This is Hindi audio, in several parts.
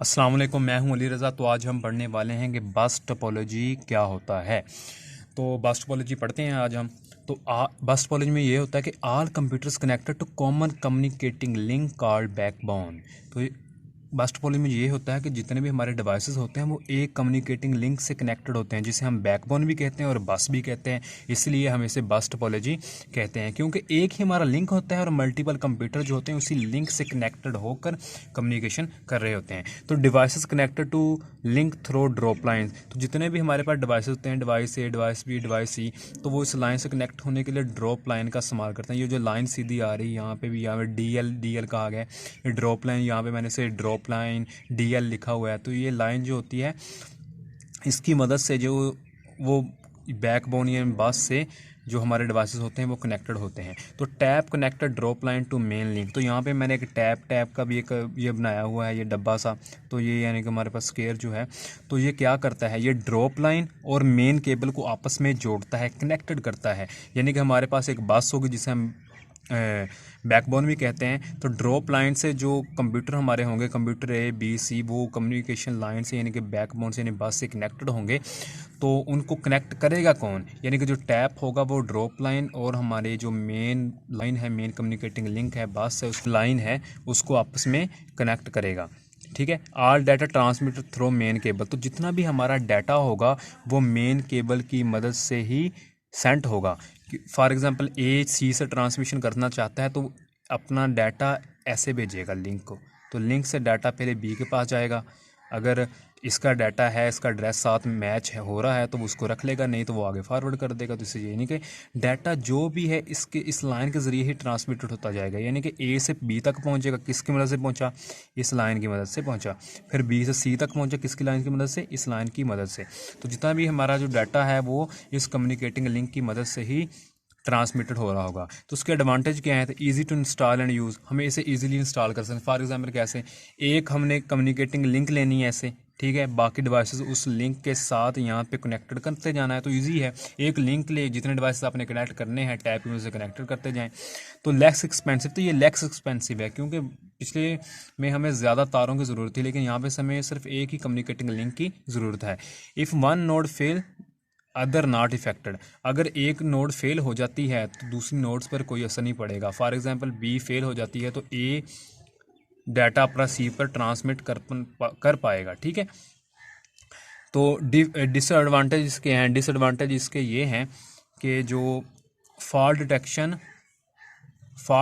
अस्सलाम वालेकुम, मैं हूं अली रज़ा। तो आज हम पढ़ने वाले हैं कि बस टोपोलॉजी क्या होता है। तो बस टोपोलॉजी पढ़ते हैं आज हम। तो बस टोपोलॉजी में ये होता है कि all computers connected to common communicating link called backbone. तो बस टोपोलॉजी में ये होता है कि जितने भी हमारे डिवाइसेस होते हैं वो एक कम्युनिकेटिंग लिंक से कनेक्टेड होते हैं, जिसे हम बैकबोन भी कहते हैं और बस भी कहते हैं। इसलिए हम इसे बस टोपोलॉजी कहते हैं, क्योंकि एक ही हमारा लिंक होता है और मल्टीपल कंप्यूटर जो होते हैं उसी लिंक से कनेक्टेड होकर कम्युनिकेशन कर रहे होते हैं। तो devices connected to link through drop line. तो जितने भी हमारे पास डिवाइस होते हैं, device A, device B, device C, तो वो इस लाइन से कनेक्ट होने के लिए ड्रॉप लाइन का इस्तेमाल करते हैं। ये जो लाइन सीधी आ रही है यहाँ पे भी, यहाँ पे डी एल कहा गया है। ये ड्रॉप लाइन, यहाँ पे मैंने से ड्रॉप लाइन डी एल लिखा हुआ है। तो ये लाइन जो होती है इसकी मदद से जो वो बैकबोन या बस से जो हमारे डिवाइसेस होते हैं वो कनेक्टेड होते हैं। तो tap connected drop line to main link. तो यहाँ पे मैंने एक टैप का भी एक ये बनाया हुआ है, ये डब्बा सा। तो ये यानी कि हमारे पास स्क्वायर जो है, तो ये क्या करता है, ये ड्रॉप लाइन और मेन केबल को आपस में जोड़ता है, कनेक्टेड करता है। यानी कि हमारे पास एक बस होगी जिसे हम बैकबोन भी कहते हैं। तो ड्रॉप लाइन से जो कंप्यूटर हमारे होंगे, कंप्यूटर ए बी सी, वो कम्युनिकेशन लाइन से यानी कि बैकबोन से यानी बस से कनेक्टेड होंगे। तो उनको कनेक्ट करेगा कौन, यानी कि जो टैप होगा वो ड्रॉप लाइन और हमारे जो मेन लाइन है, मेन कम्युनिकेटिंग लिंक है, बस है, उस लाइन है, उसको आपस में कनेक्ट करेगा। ठीक है। All data transmitted through main cable. तो जितना भी हमारा डाटा होगा वो मेन केबल की मदद से ही सेंट होगा। फॉर एग्जांपल ए सी से ट्रांसमिशन करना चाहता है तो अपना डाटा ऐसे भेजेगा लिंक को। तो लिंक से डाटा पहले बी के पास जाएगा। अगर इसका डाटा है, इसका एड्रेस साथ मैच है, हो रहा है, तो वो उसको रख लेगा, नहीं तो वो आगे फॉरवर्ड कर देगा। तो इससे यानी कि डाटा जो भी है इसके इस लाइन के ज़रिए ही ट्रांसमिटेड होता जाएगा। यानी कि ए से बी तक पहुंचेगा, किसकी मदद से पहुंचा, इस लाइन की मदद से पहुंचा। फिर बी से सी तक पहुंचा, किसकी लाइन की मदद से, इस लाइन की मदद से। तो जितना भी हमारा जो डाटा है वो इस कम्युनिकेटिंग लिंक की मदद से ही ट्रांसमिटेड हो रहा होगा। तो उसके एडवांटेज क्या है, तो easy to install and use. हमें इसे ईजिली इंस्टॉल कर सकते हैं। फॉर एग्जांपल कैसे, एक हमने कम्युनिकेटिंग लिंक लेनी है ऐसे, ठीक है, बाकी डिवाइसेस उस लिंक के साथ यहाँ पे कनेक्टेड करते जाना है। तो इजी है, एक लिंक ले, जितने डिवाइसेस आपने कनेक्ट करने हैं टैप की मदद से कनेक्टेड करते जाएं। तो लेस एक्सपेंसिव, तो ये लेस एक्सपेंसिव है क्योंकि पिछले में हमें ज़्यादा तारों की ज़रूरत थी, लेकिन यहाँ पे हमें सिर्फ एक ही कम्युनिकेटिंग लिंक की ज़रूरत है। If one node fail other not affected. अगर एक नोड फेल हो जाती है तो दूसरी नोड्स पर कोई असर नहीं पड़ेगा। फॉर एग्जांपल बी फेल हो जाती है तो ए डाटा अपना सी पर ट्रांसमिट कर पाएगा। ठीक है। तो डिसएडवांटेज इसके हैं, डिसएडवांटेज इसके ये हैं कि जो फॉल्ट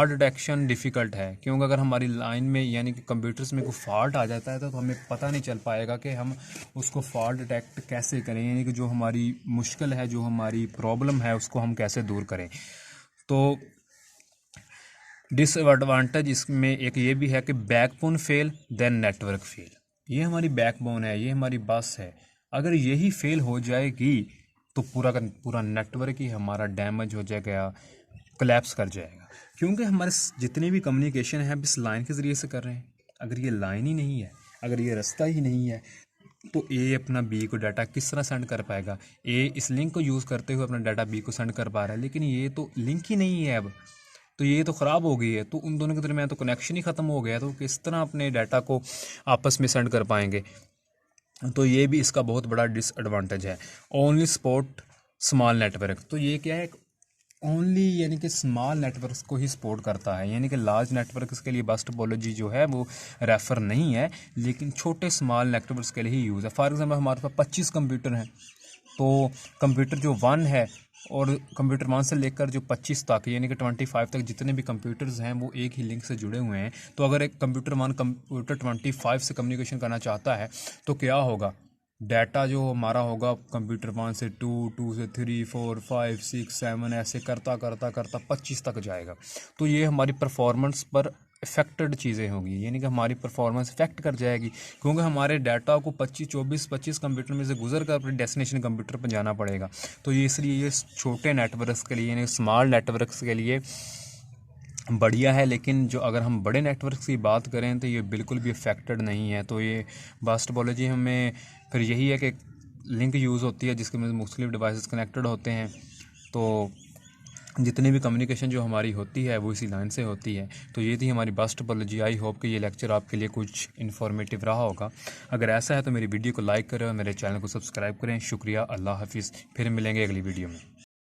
डिटेक्शन डिफ़िकल्ट है, क्योंकि अगर हमारी लाइन में यानी कि कंप्यूटर्स में कोई फॉल्ट आ जाता है तो हमें पता नहीं चल पाएगा कि हम उसको फॉल्ट डिटेक्ट कैसे करें, यानी कि जो हमारी मुश्किल है, जो हमारी प्रॉब्लम है, उसको हम कैसे दूर करें। तो डिसएडवांटेज इसमें एक ये भी है कि backbone fail then network fail. ये हमारी बैकबोन है, ये हमारी बस है, अगर यही फेल हो जाएगी तो पूरा का पूरा नेटवर्क ही हमारा डैमेज हो जाएगा, कोलैप्स कर जाएगा। क्योंकि हमारे जितने भी कम्युनिकेशन है इस लाइन के ज़रिए से कर रहे हैं। अगर ये लाइन ही नहीं है, अगर ये रास्ता ही नहीं है, तो ए अपना बी को डाटा किस तरह सेंड कर पाएगा। ए इस लिंक को यूज़ करते हुए अपना डाटा बी को सेंड कर पा रहा है, लेकिन ये तो लिंक ही नहीं है अब, तो ये तो ख़राब हो गई है। तो उन दोनों के दरमियान तो कनेक्शन ही ख़त्म हो गया, तो किस तरह अपने डाटा को आपस में सेंड कर पाएंगे। तो ये भी इसका बहुत बड़ा डिसएडवांटेज है। Only support small network. तो ये क्या है, ओनली यानी कि स्मॉल नेटवर्क्स को ही सपोर्ट करता है, यानी कि लार्ज नेटवर्क्स के लिए बस टोपोलॉजी जो है वो रेफ़र नहीं है, लेकिन छोटे स्मॉल नेटवर्क्स के लिए ही यूज़ है। फॉर एग्जांपल हमारे पास 25 कंप्यूटर हैं, तो कंप्यूटर जो 1 है और कंप्यूटर 1 से लेकर जो 25 तक यानी कि 25 तक जितने भी कंप्यूटर्स हैं वो एक ही लिंक से जुड़े हुए हैं। तो अगर एक कंप्यूटर 1 कंप्यूटर 25 से कम्युनिकेशन करना चाहता है तो क्या होगा, डाटा जो हमारा होगा कंप्यूटर 1 से 2, 2 से 3, 4, 5, 6, 7 ऐसे करता करता करता 25 तक जाएगा। तो ये हमारी परफॉर्मेंस पर इफेक्टेड चीज़ें होंगी, यानी कि हमारी परफॉर्मेंस इफेक्ट कर जाएगी, क्योंकि हमारे डाटा को 25 कंप्यूटर में से गुजर कर अपने डेस्टिनेशन कंप्यूटर पर जाना पड़ेगा। तो ये इसलिए ये छोटे नेटवर्क्स के लिए यानी स्मॉल नेटवर्क्स के लिए बढ़िया है, लेकिन जो अगर हम बड़े नेटवर्क्स की बात करें तो ये बिल्कुल भी अफेक्टेड नहीं है। तो ये बस टोपोलॉजी हमें फिर यही है कि लिंक यूज़ होती है जिसके में मुख्तलिफ डिवाइसेस कनेक्टेड होते हैं। तो जितनी भी कम्युनिकेशन जो हमारी होती है वो इसी लाइन से होती है। तो ये थी हमारी बस टोपोलॉजी। आई होप कि ये लेक्चर आपके लिए कुछ इन्फॉर्मेटिव रहा होगा। अगर ऐसा है तो मेरी वीडियो को लाइक करें और मेरे चैनल को सब्सक्राइब करें। शुक्रिया, अल्लाह हाफिज़। फिर मिलेंगे अगली वीडियो में।